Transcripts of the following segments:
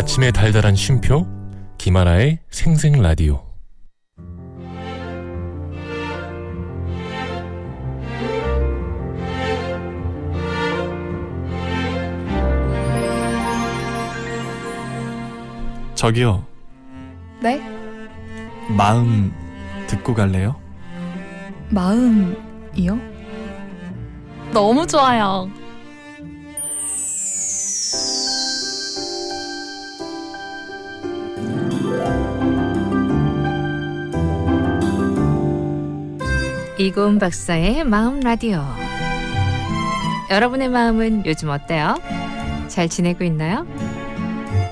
아침의 달달한 쉼표 김하나의 생생라디오. 저기요, 네? 마음 듣고 갈래요? 마음이요? 너무 좋아요. 이고은 박사의 마음 라디오. 여러분의 마음은 요즘 어때요? 잘 지내고 있나요?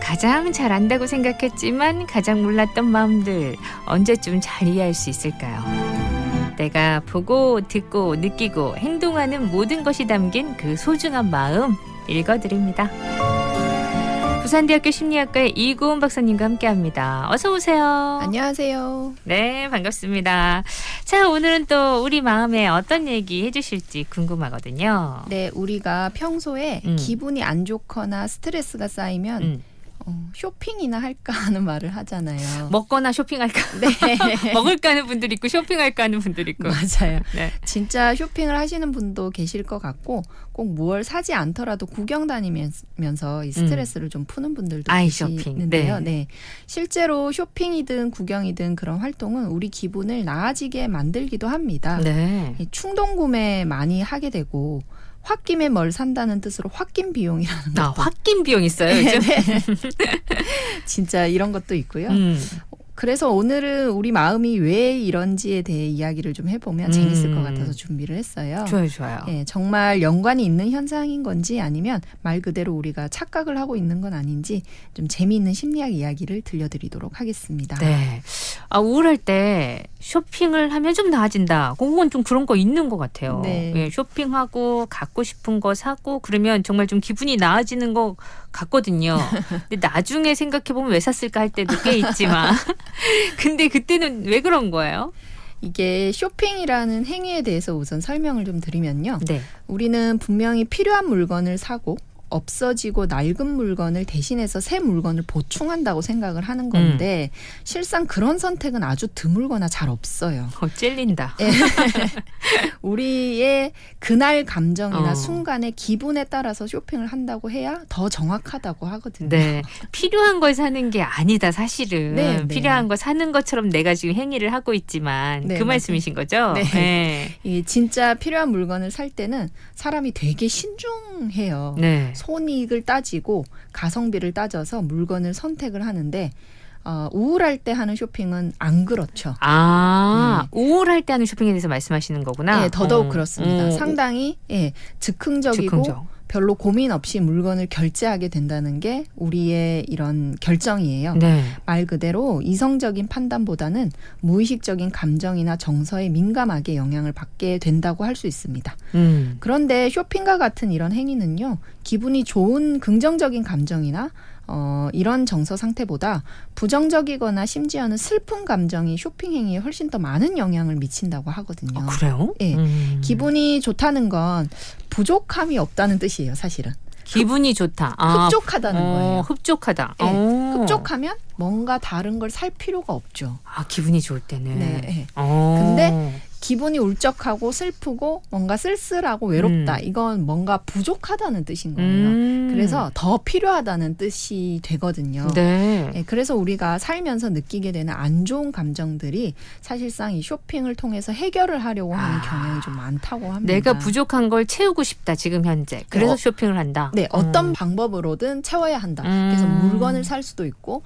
가장 잘 안다고 생각했지만 가장 몰랐던 마음들 언제쯤 잘 이해할 수 있을까요? 내가 보고 듣고 느끼고 행동하는 모든 것이 담긴 그 소중한 마음 읽어드립니다. 부산대학교 심리학과의 이고은 박사님과 함께합니다. 어서 오세요. 안녕하세요. 네, 반갑습니다. 자, 오늘은 또 우리 마음에 어떤 얘기 해주실지 궁금하거든요. 네, 우리가 평소에 기분이 안 좋거나 스트레스가 쌓이면 쇼핑이나 할까 하는 말을 하잖아요. 먹거나 쇼핑할까? 네. 먹을까 하는 분들 있고 쇼핑할까 하는 분들 있고. 맞아요. 네. 진짜 쇼핑을 하시는 분도 계실 것 같고 꼭 뭘 사지 않더라도 구경 다니면서 이 스트레스를 좀 푸는 분들도 아이 계시는데요. 쇼핑. 네. 실제로 쇼핑이든 구경이든 그런 활동은 우리 기분을 나아지게 만들기도 합니다. 네. 이 충동 구매 많이 하게 되고 홧김에 뭘 산다는 뜻으로 홧김 비용이라는 것도 홧김 비용 있어요, 요즘? 네. 진짜 이런 것도 있고요. 음. 그래서 오늘은 우리 마음이 왜 이런지에 대해 이야기를 좀 해보면 재밌을 것 같아서 준비를 했어요. 좋아요. 예, 정말 연관이 있는 현상인 건지 아니면 말 그대로 우리가 착각을 하고 있는 건 아닌지 좀 재미있는 심리학 이야기를 들려드리도록 하겠습니다. 네. 우울할 때 쇼핑을 하면 좀 나아진다. 그건 좀 그런 거 있는 것 같아요. 네. 예, 쇼핑하고 갖고 싶은 거 사고 그러면 정말 좀 기분이 나아지는 것 같거든요. 근데 나중에 생각해보면 왜 샀을까 할 때도 꽤 있지만 근데 그때는 왜 그런 거예요? 이게 쇼핑이라는 행위에 대해서 우선 설명을 좀 드리면요. 네. 우리는 분명히 필요한 물건을 사고 없어지고 낡은 물건을 대신해서 새 물건을 보충한다고 생각을 하는 건데 실상 그런 선택은 아주 드물거나 잘 없어요. 찔린다. 예. 우리의 그날 감정이나 순간의 기분에 따라서 쇼핑을 한다고 해야 더 정확하다고 하거든요. 네. 필요한 걸 사는 게 아니다, 사실은. 네. 필요한 거 사는 것처럼 내가 지금 행위를 하고 있지만 네, 그 맞아요. 말씀이신 거죠? 네. 이 진짜 필요한 물건을 살 때는 사람이 되게 신중해요. 네. 손익을 따지고 가성비를 따져서 물건을 선택을 하는데 우울할 때 하는 쇼핑은 안 그렇죠. 우울할 때 하는 쇼핑에 대해서 말씀하시는 거구나. 네, 더더욱 그렇습니다. 상당히 즉흥적이고 별로 고민 없이 물건을 결제하게 된다는 게 우리의 이런 결정이에요. 네. 말 그대로 이성적인 판단보다는 무의식적인 감정이나 정서에 민감하게 영향을 받게 된다고 할 수 있습니다. 그런데 쇼핑과 같은 이런 행위는요, 기분이 좋은 긍정적인 감정이나 이런 정서 상태보다 부정적이거나 심지어는 슬픈 감정이 쇼핑 행위에 훨씬 더 많은 영향을 미친다고 하거든요. 그래요? 예. 기분이 좋다는 건 부족함이 없다는 뜻이에요, 사실은. 기분이 좋다. 흡족하다는 거예요. 흡족하다. 예. 흡족하면 뭔가 다른 걸 살 필요가 없죠. 기분이 좋을 때는. 네. 예. 근데 기분이 울적하고 슬프고 뭔가 쓸쓸하고 외롭다. 이건 뭔가 부족하다는 뜻인 거예요. 그래서 더 필요하다는 뜻이 되거든요. 네. 네, 그래서 우리가 살면서 느끼게 되는 안 좋은 감정들이 사실상 이 쇼핑을 통해서 해결을 하려고 하는 경향이 좀 많다고 합니다. 내가 부족한 걸 채우고 싶다, 지금 현재. 그래서 쇼핑을 한다. 네, 어떤 방법으로든 채워야 한다. 그래서 물건을 살 수도 있고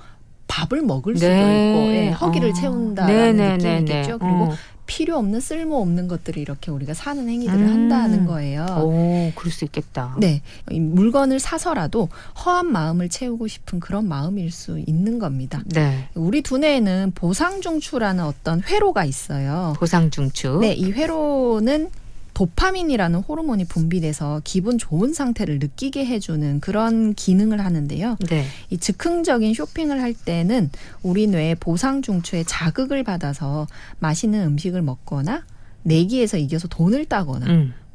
밥을 먹을 수도 있고 허기를 채운다는 느낌이겠죠. 그리고 필요 없는 쓸모 없는 것들을 이렇게 우리가 사는 행위들을 한다는 거예요. 그럴 수 있겠다. 네, 이 물건을 사서라도 허한 마음을 채우고 싶은 그런 마음일 수 있는 겁니다. 네. 우리 두뇌에는 보상중추라는 어떤 회로가 있어요. 보상중추. 네, 이 회로는 도파민이라는 호르몬이 분비돼서 기분 좋은 상태를 느끼게 해주는 그런 기능을 하는데요. 네. 이 즉흥적인 쇼핑을 할 때는 우리 뇌의 보상중추에 자극을 받아서 맛있는 음식을 먹거나 내기에서 이겨서 돈을 따거나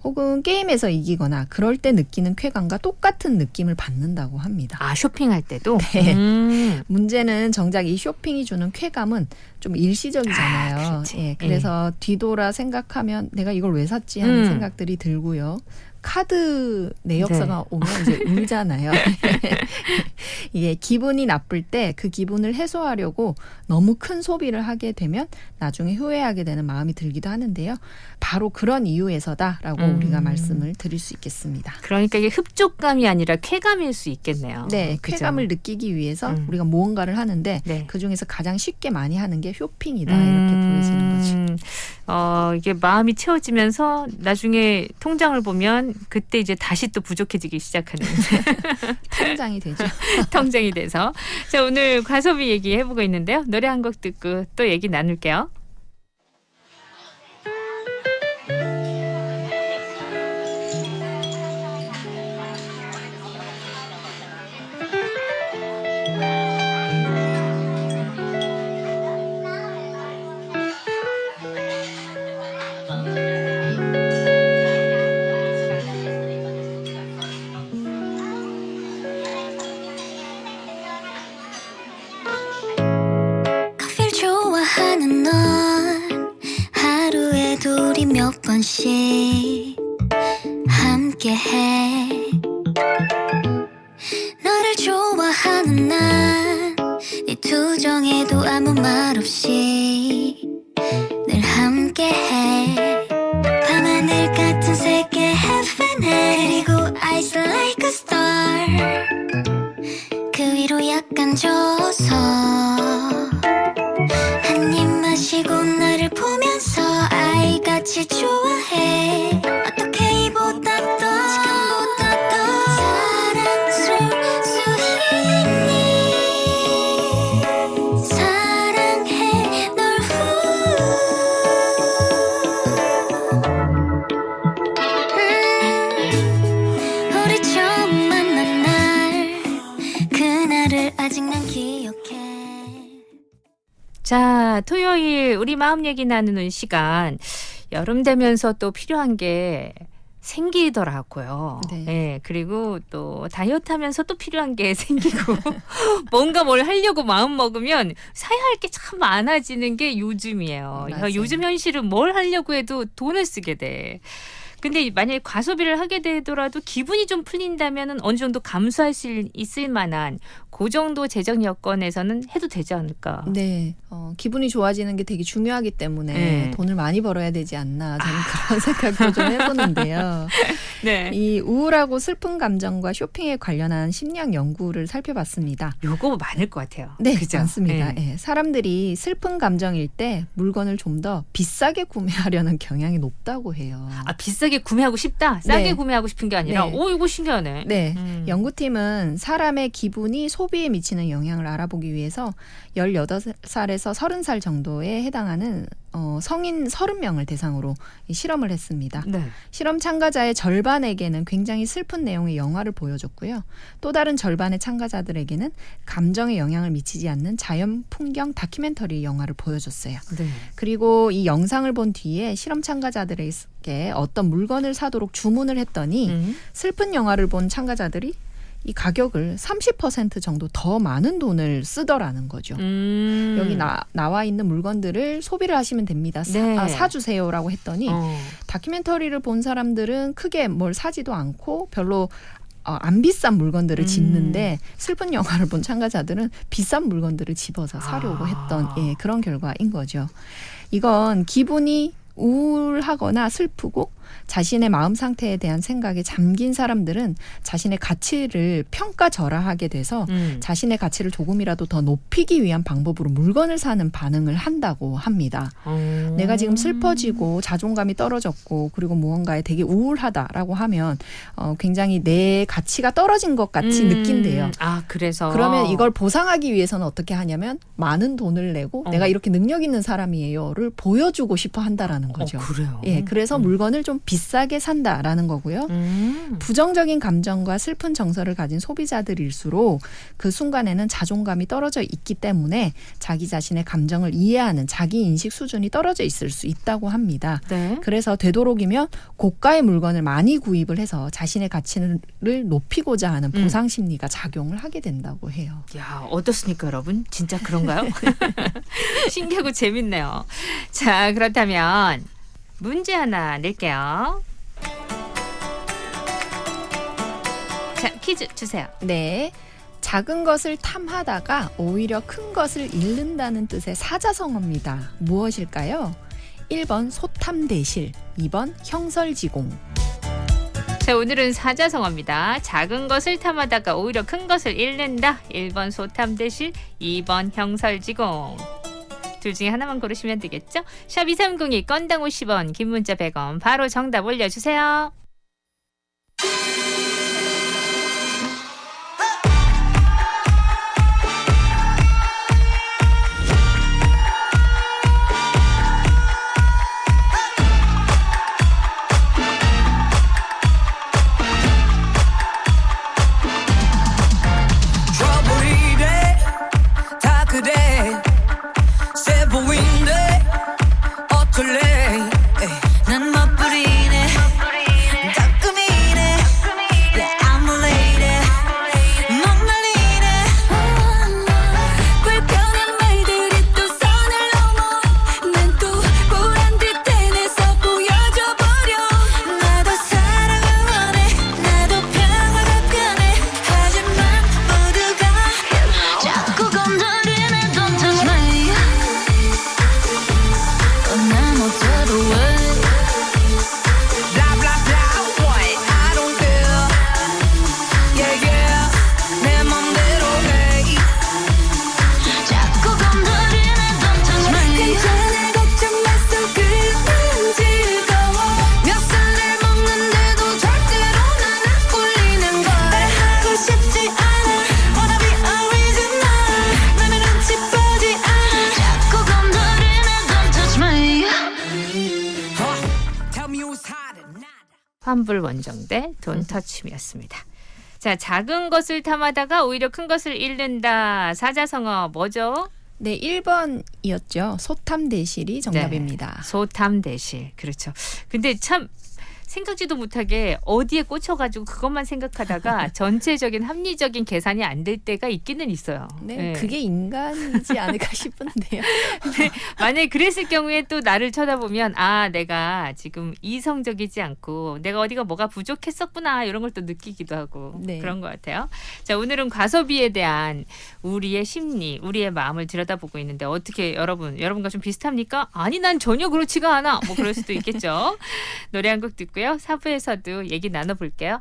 혹은 게임에서 이기거나 그럴 때 느끼는 쾌감과 똑같은 느낌을 받는다고 합니다. 아, 쇼핑할 때도? 네. 문제는 정작 이 쇼핑이 주는 쾌감은 좀 일시적이잖아요. 아, 그렇지. 예, 그래서 뒤돌아 생각하면 내가 이걸 왜 샀지 하는 생각들이 들고요. 카드 내역서가 오면 이제 울잖아요. 이게 기분이 나쁠 때 그 기분을 해소하려고 너무 큰 소비를 하게 되면 나중에 후회하게 되는 마음이 들기도 하는데요. 바로 그런 이유에서다라고 우리가 말씀을 드릴 수 있겠습니다. 그러니까 이게 흡족감이 아니라 쾌감일 수 있겠네요. 네, 그죠? 쾌감을 느끼기 위해서 우리가 무언가를 하는데 네. 그중에서 가장 쉽게 많이 하는 게 쇼핑이다 이렇게 보여지는 거죠. 이게 마음이 채워지면서 나중에 통장을 보면 그때 이제 다시 또 부족해지기 시작하는 통장이 되죠. 통장이 돼서. 자, 오늘 과소비 얘기해보고 있는데요. 노래 한 곡 듣고 또 얘기 나눌게요. 커피를 좋아하는 넌 하루에도 우리 몇 번씩 함께해. 너를 좋아하는 난 네 투정에도 아무 말 없이 늘 함께해. 밤하늘 같은 세계 heaven에 그리고 eyes like a star 그 위로 약간 져서 한 입 마시고 나를 보면서 아이같이 좋아해. 어떻게 이보다 더 지금보다 더 사랑스러울 수 있니. 사랑해 널 우리 처음 만난 날 그날을 아직 난 기억해. 자, 토요일 우리 마음 얘기 나누는 시간. 여름 되면서 또 필요한 게 생기더라고요. 네. 네, 그리고 또 다이어트 하면서 또 필요한 게 생기고 뭔가 뭘 하려고 마음 먹으면 사야 할 게 참 많아지는 게 요즘이에요. 맞아요. 요즘 현실은 뭘 하려고 해도 돈을 쓰게 돼. 근데 만약에 과소비를 하게 되더라도 기분이 좀 풀린다면 어느 정도 감수할 수 있을 만한 그 정도 재정 여건에서는 해도 되지 않을까. 네, 기분이 좋아지는 게 되게 중요하기 때문에 네. 돈을 많이 벌어야 되지 않나 저는 그런 생각도 좀 해보는데요. 네. 이 우울하고 슬픈 감정과 쇼핑에 관련한 심리학 연구를 살펴봤습니다. 요거 많을 것 같아요. 네, 그죠? 많습니다. 네. 예, 사람들이 슬픈 감정일 때 물건을 좀 더 비싸게 구매하려는 경향이 높다고 해요. 아, 비싸게 구매하고 싶다? 싸게 네. 구매하고 싶은 게 아니라 네. 오, 이거 신기하네. 네, 연구팀은 사람의 기분이 소비에 미치는 영향을 알아보기 위해서 18살에서 30살 정도에 해당하는 성인 30명을 대상으로 이 실험을 했습니다. 네. 실험 참가자의 절반에게는 굉장히 슬픈 내용의 영화를 보여줬고요. 또 다른 절반의 참가자들에게는 감정에 영향을 미치지 않는 자연 풍경 다큐멘터리 영화를 보여줬어요. 네. 그리고 이 영상을 본 뒤에 실험 참가자들에게 어떤 물건을 사도록 주문을 했더니 슬픈 영화를 본 참가자들이 이 가격을 30% 정도 더 많은 돈을 쓰더라는 거죠. 여기 나와 있는 물건들을 소비를 하시면 됩니다. 네. 사주세요라고 했더니 다큐멘터리를 본 사람들은 크게 뭘 사지도 않고 별로 안 비싼 물건들을 짓는데 슬픈 영화를 본 참가자들은 비싼 물건들을 집어서 사려고 했던 그런 결과인 거죠. 이건 기분이 우울하거나 슬프고 자신의 마음 상태에 대한 생각에 잠긴 사람들은 자신의 가치를 평가절하하게 돼서 자신의 가치를 조금이라도 더 높이기 위한 방법으로 물건을 사는 반응을 한다고 합니다. 내가 지금 슬퍼지고 자존감이 떨어졌고 그리고 무언가에 되게 우울하다라고 하면 굉장히 내 가치가 떨어진 것 같이 느낀대요. 아, 그래서 그러면 이걸 보상하기 위해서는 어떻게 하냐면 많은 돈을 내고 내가 이렇게 능력 있는 사람이에요를 보여주고 싶어 한다라는 거죠. 그래요. 예, 그래서 물건을 좀 만큼 비싸게 산다라는 거고요. 부정적인 감정과 슬픈 정서를 가진 소비자들일수록 그 순간에는 자존감이 떨어져 있기 때문에 자기 자신의 감정을 이해하는 자기 인식 수준이 떨어져 있을 수 있다고 합니다. 네. 그래서 되도록이면 고가의 물건을 많이 구입을 해서 자신의 가치를 높이고자 하는 보상 심리가 작용을 하게 된다고 해요. 야, 어떻습니까, 여러분? 진짜 그런가요? 신기하고 재밌네요. 자, 그렇다면 문제 하나 낼게요. 자, 퀴즈 주세요. 네. 작은 것을 탐하다가 오히려 큰 것을 잃는다는 뜻의 사자성어입니다. 무엇일까요? 1번 소탐대실, 2번 형설지공. 자, 오늘은 사자성어입니다. 작은 것을 탐하다가 오히려 큰 것을 잃는다. 1번 소탐대실, 2번 형설지공. 둘 중에 하나만 고르시면 되겠죠? 샵 2302 건당 50원, 긴 문자 100원. 바로 정답 올려주세요. 난 멋부리네 따끔이네 Yeah I'm a lady 못 말리네 불편한 말들이 또 선을 넘어 난 또 보란 듯 해내서 보여줘 버려 나도 사랑을 원해 나도 평화가 편해 하지만 모두가 자꾸 건드리네 Don't touch me 난 어째도 왜 환불 원정대 Don't Touch Me였습니다. 자, 작은 것을 탐하다가 오히려 큰 것을 잃는다. 사자성어 뭐죠? 네, 1번이었죠. 소탐대실이 정답입니다. 소탐대실. 그렇죠. 근데 참 생각지도 못하게 어디에 꽂혀가지고 그것만 생각하다가 전체적인 합리적인 계산이 안 될 때가 있기는 있어요. 네, 그게 인간이지 않을까 싶은데요. 근데 만약에 그랬을 경우에 또 나를 쳐다보면 아, 내가 지금 이성적이지 않고 내가 어디가 뭐가 부족했었구나 이런 걸 또 느끼기도 하고 네. 그런 것 같아요. 자, 오늘은 과소비에 대한 우리의 심리, 우리의 마음을 들여다보고 있는데 어떻게 여러분과 좀 비슷합니까? 아니, 난 전혀 그렇지가 않아. 뭐 그럴 수도 있겠죠. 노래 한 곡 듣고요. 4부에서도 얘기 나눠볼게요.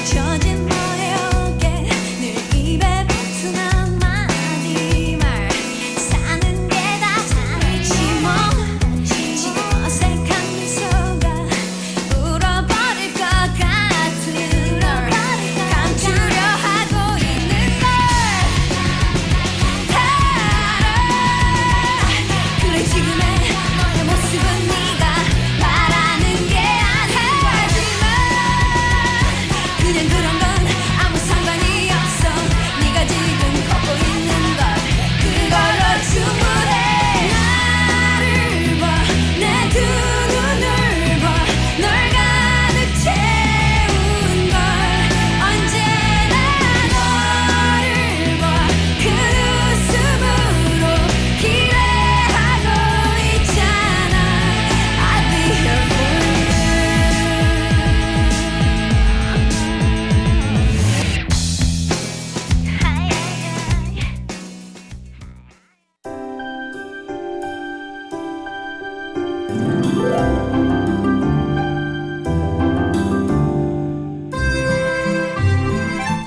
젖은 너의 어깨 늘 입에 붙은 한마디 말 사는 게 다 아니지 뭐 지금 어색한 미소가 울어버릴 것 같은 널 감추려 하고 있는 걸 알아 그래 지금의 너의 모습은 네가 바라는 게 아니지만 그냥 그런 건 아무 상관이 없어 네가 지금 걷고 있는 것 그걸로 충분해 나를 봐 내 두 눈을 봐 널 가득 채운 걸 언제나 너를 봐 그 웃음으로 기대하고 있잖아 I'll be here for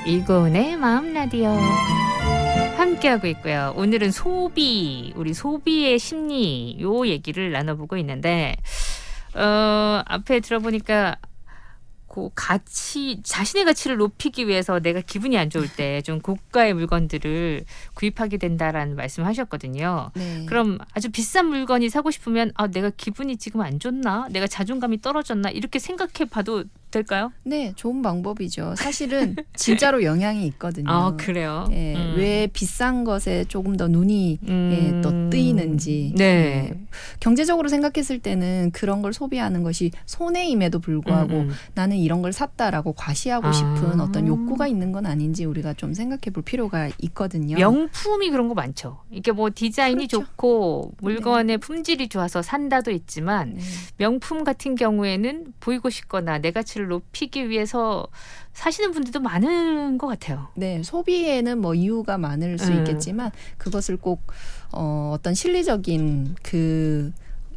이고은의 마음 라디오. 함께 함께하고 있고요. 오늘은 우리 소비의 심리 요 얘기를 나눠보고 있는데 앞에 들어보니까 그 자신의 가치를 높이기 위해서 내가 기분이 안 좋을 때 좀 고가의 물건들을 구입하게 된다라는 말씀하셨거든요. 네. 그럼 아주 비싼 물건이 사고 싶으면 내가 기분이 지금 안 좋나? 내가 자존감이 떨어졌나? 이렇게 생각해 봐도 될까요? 네, 좋은 방법이죠. 사실은 진짜로 영향이 있거든요. 아, 그래요? 예, 왜 비싼 것에 조금 더 눈이 또 뜨이는지. 네. 예, 경제적으로 생각했을 때는 그런 걸 소비하는 것이 손해임에도 불구하고 나는 이런 걸 샀다라고 과시하고 싶은 어떤 욕구가 있는 건 아닌지 우리가 좀 생각해 볼 필요가 있거든요. 명품이 그런 거 많죠. 이게 뭐 디자인이 그렇죠. 좋고 물건의 품질이 좋아서 산다도 있지만 네. 명품 같은 경우에는 보이고 싶거나 내 가치를 높이기 위해서 사시는 분들도 많은 것 같아요. 네, 소비에는 뭐 이유가 많을 수 있겠지만 그것을 꼭 어떤 실리적인 그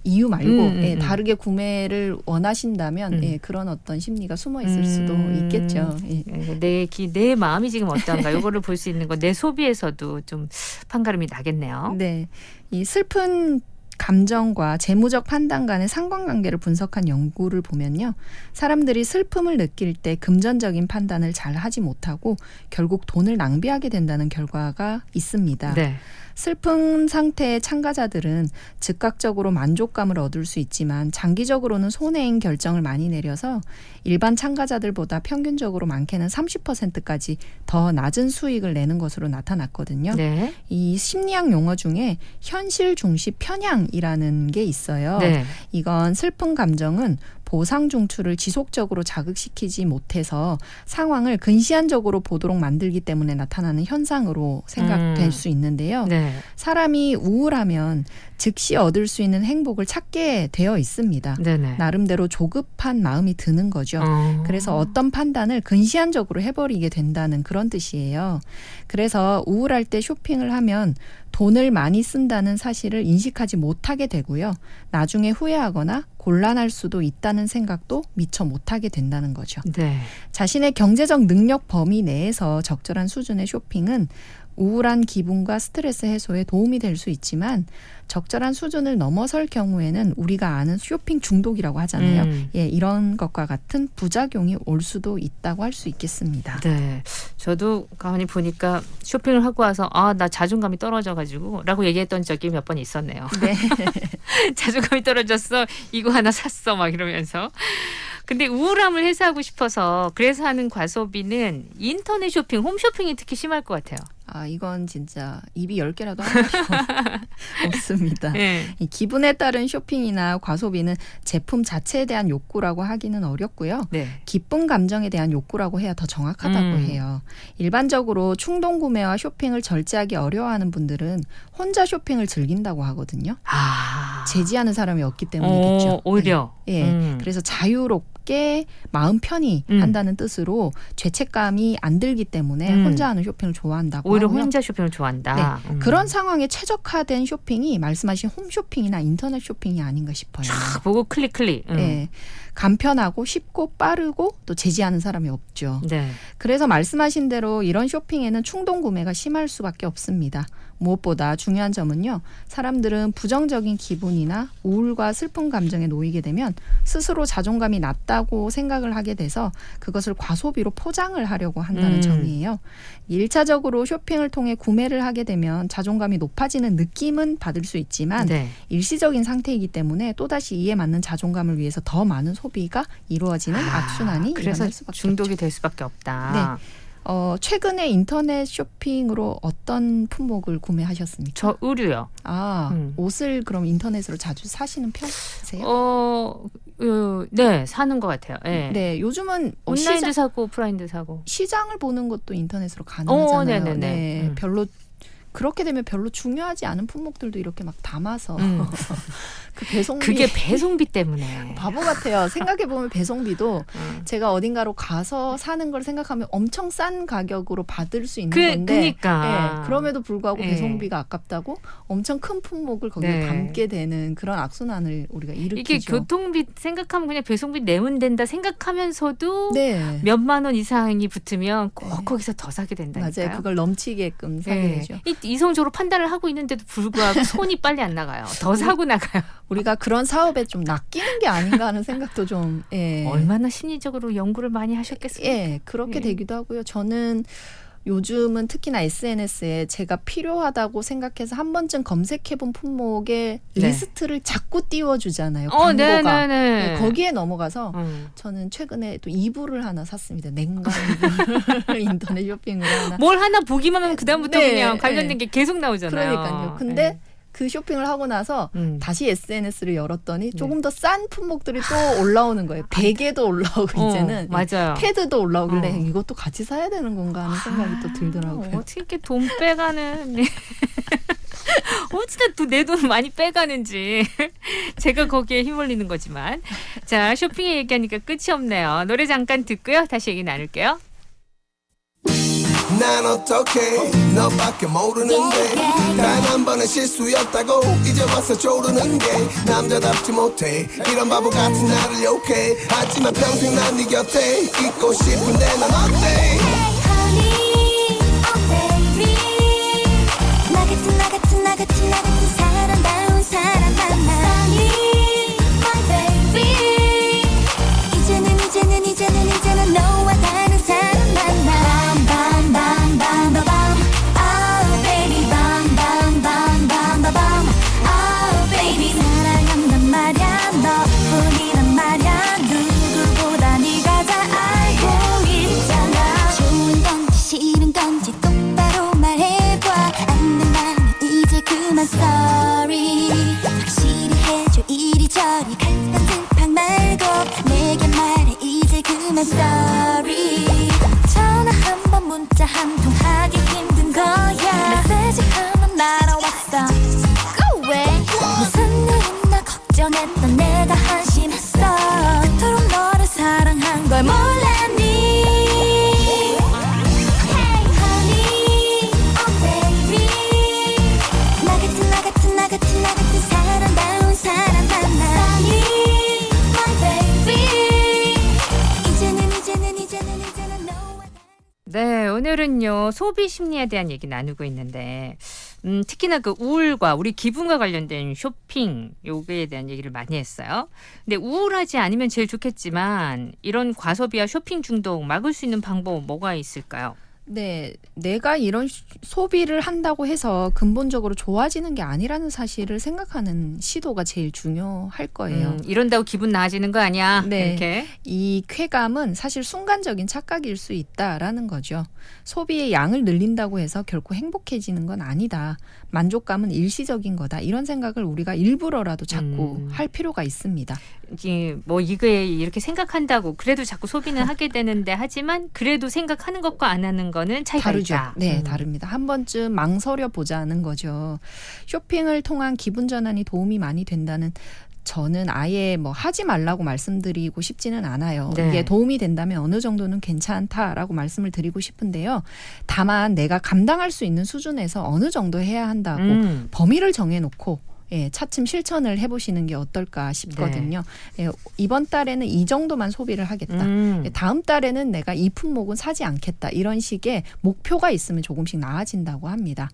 이유 말고 예, 다르게 구매를 원하신다면 예, 그런 어떤 심리가 숨어 있을 수도 있겠죠. 예. 내 마음이 지금 어떤가 이거를 볼 수 있는 건 내 소비에서도 좀 판가름이 나겠네요. 네, 이 슬픈 감정과 재무적 판단 간의 상관관계를 분석한 연구를 보면요. 사람들이 슬픔을 느낄 때 금전적인 판단을 잘 하지 못하고 결국 돈을 낭비하게 된다는 결과가 있습니다. 네. 슬픈 상태의 참가자들은 즉각적으로 만족감을 얻을 수 있지만 장기적으로는 손해인 결정을 많이 내려서 일반 참가자들보다 평균적으로 많게는 30%까지 더 낮은 수익을 내는 것으로 나타났거든요. 네. 이 심리학 용어 중에 현실 중시 편향이라는 게 있어요. 네. 이건 슬픈 감정은 보상 중추를 지속적으로 자극시키지 못해서 상황을 근시안적으로 보도록 만들기 때문에 나타나는 현상으로 생각될 수 있는데요. 네. 사람이 우울하면 즉시 얻을 수 있는 행복을 찾게 되어 있습니다. 네네. 나름대로 조급한 마음이 드는 거죠. 그래서 어떤 판단을 근시안적으로 해버리게 된다는 그런 뜻이에요. 그래서 우울할 때 쇼핑을 하면 돈을 많이 쓴다는 사실을 인식하지 못하게 되고요. 나중에 후회하거나 곤란할 수도 있다는 생각도 미처 못하게 된다는 거죠. 네. 자신의 경제적 능력 범위 내에서 적절한 수준의 쇼핑은 우울한 기분과 스트레스 해소에 도움이 될 수 있지만 적절한 수준을 넘어설 경우에는 우리가 아는 쇼핑 중독이라고 하잖아요. 예, 이런 것과 같은 부작용이 올 수도 있다고 할 수 있겠습니다. 네. 저도 가만히 보니까 쇼핑을 하고 와서 나 자존감이 떨어져가지고 라고 얘기했던 적이 몇 번 있었네요. 네. 자존감이 떨어졌어. 이거 하나 샀어. 막 이러면서. 근데 우울함을 해소하고 싶어서 그래서 하는 과소비는 인터넷 쇼핑, 홈쇼핑이 특히 심할 것 같아요. 이건 진짜 입이 10개라도 할 말이 없습니다. 네. 이 기분에 따른 쇼핑이나 과소비는 제품 자체에 대한 욕구라고 하기는 어렵고요. 네. 기쁜 감정에 대한 욕구라고 해야 더 정확하다고 해요. 일반적으로 충동 구매와 쇼핑을 절제하기 어려워하는 분들은 혼자 쇼핑을 즐긴다고 하거든요. 제지하는 사람이 없기 때문이겠죠. 오히려. 네. 예. 그래서 자유롭게 마음 편히 한다는 뜻으로 죄책감이 안 들기 때문에 혼자 하는 쇼핑을 좋아한다고 오히려 하고요. 혼자 쇼핑을 좋아한다. 네. 그런 상황에 최적화된 쇼핑이 말씀하신 홈쇼핑이나 인터넷 쇼핑이 아닌가 싶어요. 쫙 보고 클릭. 네. 간편하고 쉽고 빠르고 또 제지하는 사람이 없죠. 네. 그래서 말씀하신 대로 이런 쇼핑에는 충동 구매가 심할 수밖에 없습니다. 무엇보다 중요한 점은요. 사람들은 부정적인 기분이나 우울과 슬픈 감정에 놓이게 되면 스스로 자존감이 낮다고 생각을 하게 돼서 그것을 과소비로 포장을 하려고 한다는 점이에요. 1차적으로 쇼핑을 통해 구매를 하게 되면 자존감이 높아지는 느낌은 받을 수 있지만 네. 일시적인 상태이기 때문에 또다시 이에 맞는 자존감을 위해서 더 많은 소비가 이루어지는 악순환이 그래서 일어날 수밖에 중독이 없죠. 될 수밖에 없다. 네. 최근에 인터넷 쇼핑으로 어떤 품목을 구매하셨습니까? 저 의류요. 옷을 그럼 인터넷으로 자주 사시는 편이세요? 네, 사는 것 같아요. 네. 네, 요즘은 온라인도 사고 오프라인도 사고. 시장을 보는 것도 인터넷으로 가능하잖아요. 네네네. 네, 별로 그렇게 되면 별로 중요하지 않은 품목들도 이렇게 막 담아서 그 배송비 그게 배송비 때문에. 바보 같아요. 생각해보면 배송비도 음. 제가 어딘가로 가서 사는 걸 생각하면 엄청 싼 가격으로 받을 수 있는 건데 그러니까. 예, 그럼에도 불구하고 예. 배송비가 아깝다고 엄청 큰 품목을 거기에 네. 담게 되는 그런 악순환을 우리가 이게 일으키죠. 교통비 생각하면 그냥 배송비 내면 된다 생각하면서도 네. 몇만 원 이상이 붙으면 꼭 네. 거기서 더 사게 된다니까요. 맞아요. 그걸 넘치게끔 사게 네. 되죠. 이성적으로 판단을 하고 있는데도 불구하고 손이 빨리 안 나가요. 더 사고 나가요. 우리가 그런 사업에 좀 낚이는 게 아닌가 하는 생각도 좀 예. 얼마나 심리적으로 연구를 많이 하셨겠습니까? 예, 그렇게 예. 되기도 하고요. 저는 요즘은 특히나 SNS에 제가 필요하다고 생각해서 한 번쯤 검색해본 품목의 네. 리스트를 자꾸 띄워주잖아요. 광고가. 네네네. 네, 거기에 넘어가서 음. 저는 최근에 또 이불을 하나 샀습니다. 냉방 이불 인터넷 쇼핑으로 하나. 뭘 하나 보기만 하면 그다음부터 네, 그냥 관련된 네. 게 계속 나오잖아요. 그러니까요. 근데 그 쇼핑을 하고 나서 음. 다시 SNS를 열었더니 네. 조금 더 싼 품목들이 또 올라오는 거예요. 베개도 올라오고 이제는 맞아요. 패드도 올라오길래 어. 이것도 같이 사야 되는 건가 하는 생각이 또 들더라고요. 어떻게 이렇게 돈 빼가는 어찌나 내 돈 많이 빼가는지 제가 거기에 힘올리는 거지만 자 쇼핑 얘기하니까 끝이 없네요. 노래 잠깐 듣고요. 다시 얘기 나눌게요. 난 어떡해 너밖에 모르는데 단 한 번의 실수였다고 이제 와서 조르는 게 남자답지 못해 이런 바보 같은 나를 욕해 하지만 평생 난 네 곁에 있고 싶은데 난 어때 Honey, oh baby 나 같은 사람다운 사람 만나 Honey, my baby 이제는 너와 다른 사람 만나 Bam, bam, bam, bam, bam Oh baby bam, bam, bam, bam, bam, bam Oh baby 사랑한단 말야 너뿐이란 말야 누구보다 네가 잘 알고 있잖아 좋은 건지 싫은 건지 똑바로 말해봐 안 된다면 이제 그만 sorry 확실히 해줘 이리저리 갈팡질팡 말고 내게 말해 이제 그만 sorry 전화 한 번 문자 한 통 하기 힘든 거야 메시지 하나 날아왔어 Go away 무슨 일이나 걱정했던 내가 한심했어 그토록 너를 사랑한 걸 몰랐니 Hey honey oh baby 나 같은 사람다운 사람 만나 Honey my baby 이제는 너와 네, 오늘은요 소비 심리에 대한 얘기 나누고 있는데 특히나 그 우울과 우리 기분과 관련된 쇼핑 요거에 대한 얘기를 많이 했어요. 근데 우울하지 않으면 제일 좋겠지만 이런 과소비와 쇼핑 중독 막을 수 있는 방법 뭐가 있을까요? 네, 내가 이런 소비를 한다고 해서 근본적으로 좋아지는 게 아니라는 사실을 생각하는 시도가 제일 중요할 거예요. 이런다고 기분 나아지는 거 아니야? 네. 이렇게. 이 쾌감은 사실 순간적인 착각일 수 있다라는 거죠. 소비의 양을 늘린다고 해서 결코 행복해지는 건 아니다. 만족감은 일시적인 거다. 이런 생각을 우리가 일부러라도 자꾸 할 필요가 있습니다. 뭐 이거에 이렇게 생각한다고 그래도 자꾸 소비는 하게 되는데 하지만 그래도 생각하는 것과 안 하는 거는 차이가 다르죠. 있다. 네, 다릅니다. 한 번쯤 망설여 보자는 거죠. 쇼핑을 통한 기분 전환이 도움이 많이 된다는 저는 아예 뭐 하지 말라고 말씀드리고 싶지는 않아요. 네. 이게 도움이 된다면 어느 정도는 괜찮다라고 말씀을 드리고 싶은데요. 다만 내가 감당할 수 있는 수준에서 어느 정도 해야 한다고 범위를 정해놓고 예, 차츰 실천을 해보시는 게 어떨까 싶거든요. 예, 이번 달에는 이 정도만 소비를 하겠다. 예, 다음 달에는 내가 이 품목은 사지 않겠다. 이런 식의 목표가 있으면 조금씩 나아진다고 합니다.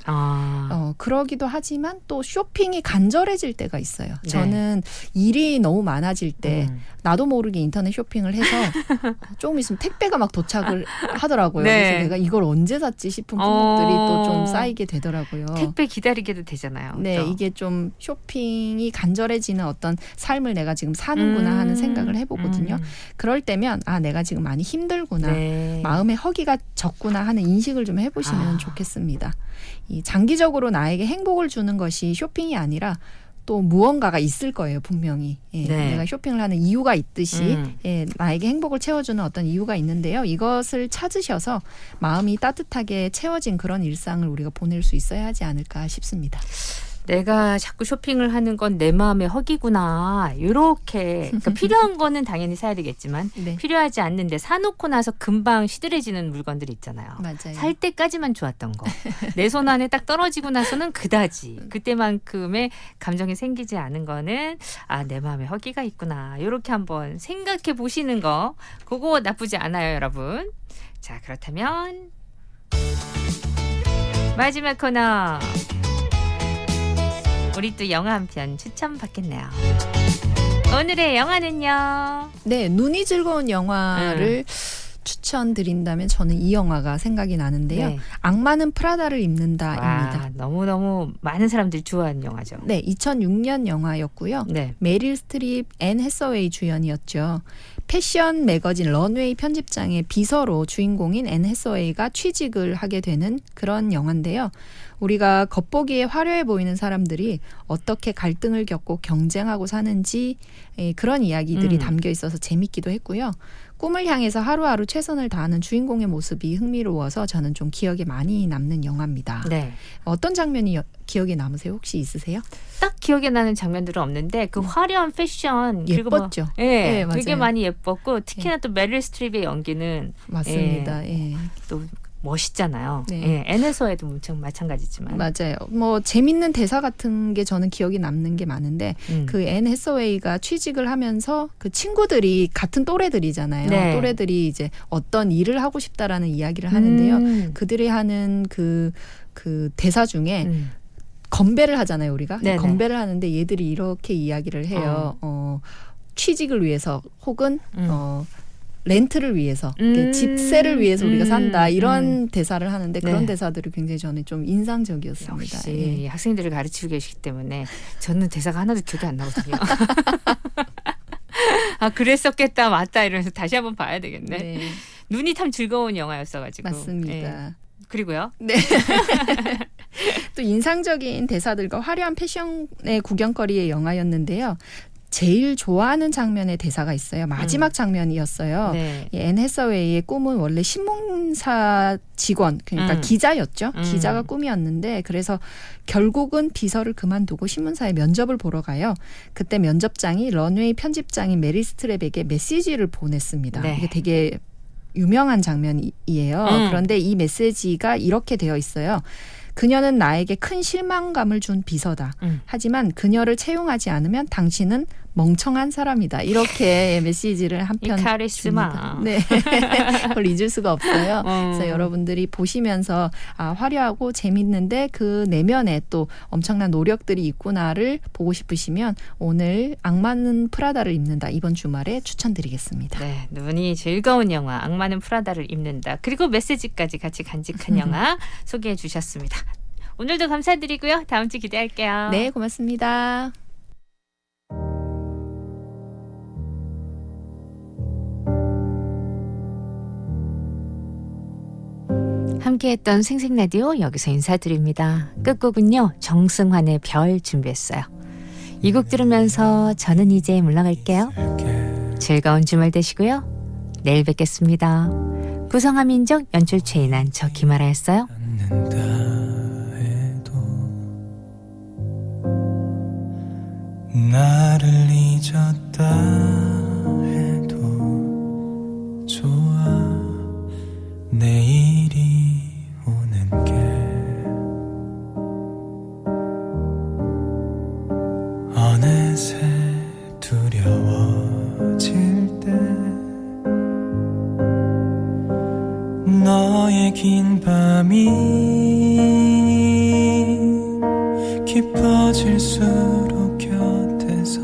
그러기도 하지만 또 쇼핑이 간절해질 때가 있어요. 네. 저는 일이 너무 많아질 때 나도 모르게 인터넷 쇼핑을 해서 조금 있으면 택배가 막 도착을 하더라고요. 네. 그래서 내가 이걸 언제 샀지 싶은 품목들이 또 좀 쌓이게 되더라고요. 택배 기다리게도 되잖아요. 네, 그렇죠? 이게 좀 쇼핑이 간절해지는 어떤 삶을 내가 지금 사는구나 하는 생각을 해보거든요. 그럴 때면 아 내가 지금 많이 힘들구나. 네. 마음의 허기가 적구나 하는 인식을 좀 해보시면 좋겠습니다. 이 장기적으로 나에게 행복을 주는 것이 쇼핑이 아니라 또 무언가가 있을 거예요, 분명히. 예, 네. 내가 쇼핑을 하는 이유가 있듯이 예, 나에게 행복을 채워주는 어떤 이유가 있는데요. 이것을 찾으셔서 마음이 따뜻하게 채워진 그런 일상을 우리가 보낼 수 있어야 하지 않을까 싶습니다. 내가 자꾸 쇼핑을 하는 건 내 마음의 허기구나. 이렇게 그러니까 필요한 거는 당연히 사야 되겠지만 네. 필요하지 않는데 사놓고 나서 금방 시들해지는 물건들 있잖아요. 맞아요. 살 때까지만 좋았던 거. 내 손 안에 딱 떨어지고 나서는 그다지. 그때만큼의 감정이 생기지 않은 거는 내 마음에 허기가 있구나. 이렇게 한번 생각해 보시는 거. 그거 나쁘지 않아요, 여러분. 자, 그렇다면 마지막 코너. 우리 또 영화 한 편 추천 받겠네요. 오늘의 영화는요. 네, 눈이 즐거운 영화를 추천드린다면 저는 이 영화가 생각이 나는데요. 네. 악마는 프라다를 입는다입니다. 와, 너무너무 많은 사람들이 좋아하는 영화죠. 네, 2006년 영화였고요. 네. 메릴 스트립, 앤 해서웨이 주연이었죠. 패션 매거진 런웨이 편집장의 비서로 주인공인 앤 해서웨이가 취직을 하게 되는 그런 영화인데요. 우리가 겉보기에 화려해 보이는 사람들이 어떻게 갈등을 겪고 경쟁하고 사는지 그런 이야기들이 담겨 있어서 재밌기도 했고요. 꿈을 향해서 하루하루 최선을 다하는 주인공의 모습이 흥미로워서 저는 좀 기억에 많이 남는 영화입니다. 네. 어떤 장면이 기억에 남으세요? 혹시 있으세요? 딱 기억에 나는 장면들은 없는데 그 화려한 패션 그리고 예뻤죠? 예, 네, 되게 맞아요. 많이 예뻤고 특히나 또 메릴 스트립의 연기는 맞습니다. 예. 또 멋있잖아요. 네. 예, 앤에서에도 엄청 마찬가지지만. 맞아요. 뭐 재밌는 대사 같은 게 저는 기억이 남는 게 많은데 그 앤 해서웨이가 취직을 하면서 그 친구들이 같은 또래들이잖아요. 네. 또래들이 이제 어떤 일을 하고 싶다라는 이야기를 하는데요. 그들이 하는 그 대사 중에 건배를 하잖아요, 우리가. 네네. 건배를 하는데 얘들이 이렇게 이야기를 해요. 취직을 위해서 혹은 렌트를 위해서 집세를 위해서 우리가 산다 이런 대사를 하는데 그런 네. 대사들이 굉장히 저는 좀 인상적이었습니다. 역시 예. 학생들을 가르치고 계시기 때문에 저는 대사가 하나도 기억이 안 나거든요. 그랬었겠다 맞다 이러면서 다시 한번 봐야 되겠네. 네, 눈이 참 즐거운 영화였어가지고. 맞습니다. 예. 그리고요. 네. 또 인상적인 대사들과 화려한 패션의 구경거리의 영화였는데요. 제일 좋아하는 장면의 대사가 있어요. 마지막 장면이었어요. 네. 이 앤 해서웨이의 꿈은 원래 신문사 직원, 그러니까 기자였죠. 기자가 꿈이었는데 그래서 결국은 비서를 그만두고 신문사에 면접을 보러 가요. 그때 면접장이 런웨이 편집장인 메릴 스트랩에게 메시지를 보냈습니다. 네. 이게 되게 유명한 장면이에요. 그런데 이 메시지가 이렇게 되어 있어요. 그녀는 나에게 큰 실망감을 준 비서다. 하지만 그녀를 채용하지 않으면 당신은 멍청한 사람이다. 이렇게 메시지를 한 편 이 카리스마. 줍니다. 네, 그걸 잊을 수가 없어요. 그래서 여러분들이 보시면서 화려하고 재밌는데 그 내면에 또 엄청난 노력들이 있구나를 보고 싶으시면 오늘 악마는 프라다를 입는다. 이번 주말에 추천드리겠습니다. 네, 눈이 즐거운 영화 악마는 프라다를 입는다. 그리고 메시지까지 같이 간직한 영화 소개해 주셨습니다. 오늘도 감사드리고요. 다음 주 기대할게요. 네, 고맙습니다. 함께했던 생생라디오 여기서 인사드립니다. 끝곡은요. 정승환의 별 준비했어요. 이 곡 들으면서 저는 이제 물러갈게요. 즐거운 주말 되시고요. 내일 뵙겠습니다. 구성한 민족 연출 최인한 저 김아라였어요. 않는다 해도 나를 잊었다 해도 좋아 내일이 오는 게 어느새 두려워질 때 너의 긴 밤이 깊어질수록 곁에서